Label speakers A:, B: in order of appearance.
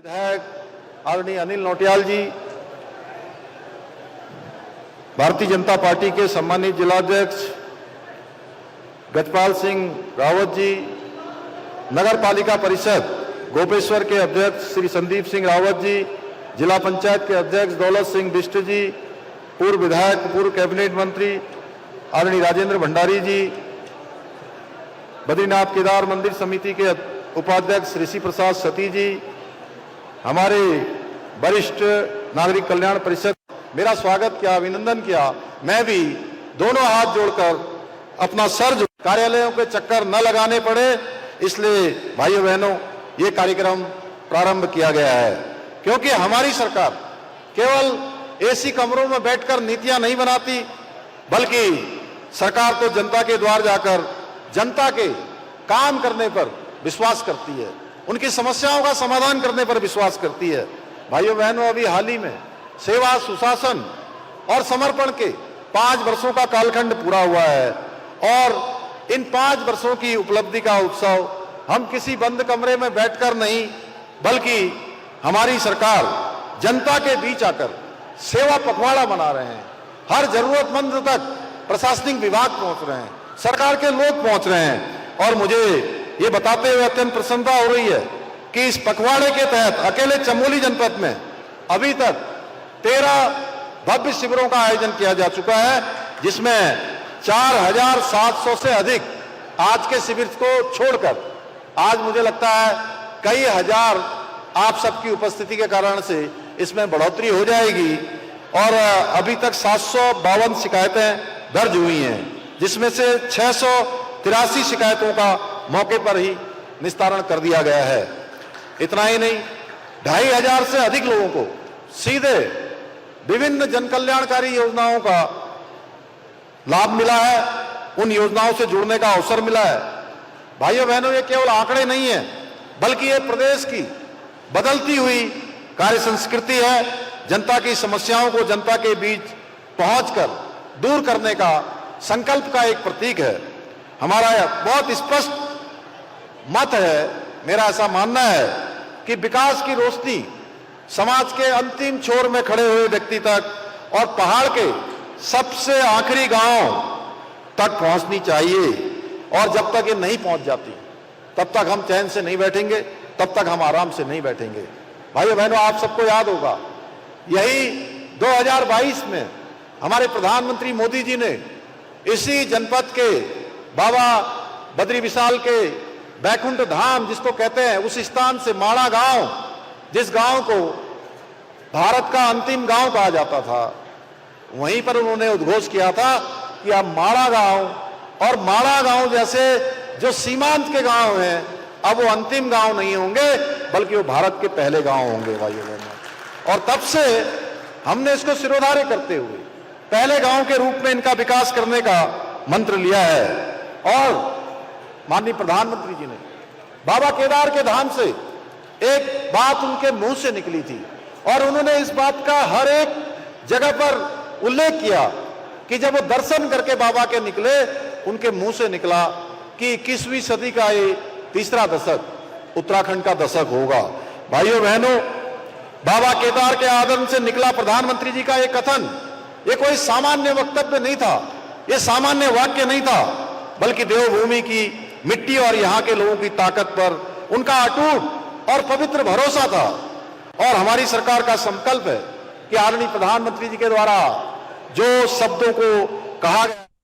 A: विधायक आदरणीय अनिल नौटियाल जी, भारतीय जनता पार्टी के सम्मानित जिलाध्यक्ष गजपाल सिंह रावत जी, नगर पालिका परिषद गोपेश्वर के अध्यक्ष श्री संदीप सिंह रावत जी, जिला पंचायत के अध्यक्ष दौलत सिंह बिष्ट जी, पूर्व विधायक पूर्व कैबिनेट मंत्री आदरणीय राजेंद्र भंडारी जी, बद्रीनाथ केदार मंदिर समिति के उपाध्यक्ष ऋषि प्रसाद सती जी, हमारे वरिष्ठ नागरिक कल्याण परिषद मेरा स्वागत किया, अभिनंदन किया। मैं भी दोनों हाथ जोड़कर अपना सर कार्यालयों के चक्कर न लगाने पड़े, इसलिए भाइयों बहनों ये कार्यक्रम प्रारंभ किया गया है। क्योंकि हमारी सरकार केवल एसी कमरों में बैठकर नीतियां नहीं बनाती, बल्कि सरकार तो जनता के द्वार जाकर जनता के काम करने पर विश्वास करती है, उनकी समस्याओं का समाधान करने पर विश्वास करती है। भाइयों बहनों, अभी हाल ही में सेवा, सुशासन और समर्पण के 5 वर्षों का कालखंड पूरा हुआ है और इन 5 वर्षों की उपलब्धि का उत्सव हम किसी बंद कमरे में बैठकर नहीं, बल्कि हमारी सरकार जनता के बीच आकर सेवा पखवाड़ा मना रहे हैं। हर जरूरतमंद तक प्रशासनिक विभाग पहुंच रहे हैं, सरकार के लोग पहुंच रहे हैं और मुझे ये बताते हुए अत्यंत प्रसन्नता हो रही है कि इस पखवाड़े के तहत अकेले चमोली जनपद में अभी तक 13 भव्य शिविरों का आयोजन किया जा चुका है, जिसमें 4700 से अधिक आज के शिविर को छोड़कर आज मुझे लगता है कई हजार आप सबकी उपस्थिति के कारण से इसमें बढ़ोतरी हो जाएगी और अभी तक 752 शिकायतें दर्ज हुई हैं, जिसमें से 683 शिकायतों का मौके पर ही निस्तारण कर दिया गया है। इतना ही नहीं, 2500 से अधिक लोगों को सीधे विभिन्न जनकल्याणकारी योजनाओं का लाभ मिला है, उन योजनाओं से जुड़ने का अवसर मिला है। भाइयों बहनों, ये केवल आंकड़े नहीं है, बल्कि ये प्रदेश की बदलती हुई कार्य संस्कृति है। जनता की समस्याओं को जनता के बीच पहुंचकर दूर करने का संकल्प का एक प्रतीक है। हमारा बहुत स्पष्ट मत है, मेरा ऐसा मानना है कि विकास की रोशनी समाज के अंतिम छोर में खड़े हुए व्यक्ति तक और पहाड़ के सबसे आखिरी गांव तक पहुंचनी चाहिए और जब तक ये नहीं पहुंच जाती तब तक हम चैन से नहीं बैठेंगे, तब तक हम आराम से नहीं बैठेंगे। भाइयों बहनों, आप सबको याद होगा, यही 2022 में हमारे प्रधानमंत्री मोदी जी ने इसी जनपद के बाबा बद्री विशाल के बैकुंठ धाम जिसको कहते हैं, उस स्थान से माणा गांव, जिस गांव को भारत का अंतिम गांव कहा जाता था, वहीं पर उन्होंने उद्घोष किया था कि अब माणा गांव और माणा गांव जैसे जो सीमांत के गांव हैं, अब वो अंतिम गांव नहीं होंगे, बल्कि वो भारत के पहले गांव होंगे। भाइयों बहनों, और तब से हमने इसको सिरोधार्य करते हुए पहले गांव के रूप में इनका विकास करने का मंत्र लिया है। और माननीय प्रधानमंत्री जी ने बाबा केदार के धाम से एक बात उनके मुंह से निकली थी और उन्होंने इस बात का हर एक जगह पर उल्लेख किया कि जब वो दर्शन करके बाबा के निकले, उनके मुंह से निकला कि 21वीं सदी का ये तीसरा दशक उत्तराखंड का दशक होगा। भाइयों बहनों, बाबा केदार के आदम से निकला प्रधानमंत्री जी का ये कथन, ये कोई सामान्य वक्तव्य नहीं था, ये सामान्य वाक्य नहीं था, बल्कि देवभूमि की मिट्टी और यहाँ के लोगों की ताकत पर उनका अटूट और पवित्र भरोसा था। और हमारी सरकार का संकल्प है कि आदरणीय प्रधानमंत्री जी के द्वारा जो शब्दों को कहा गया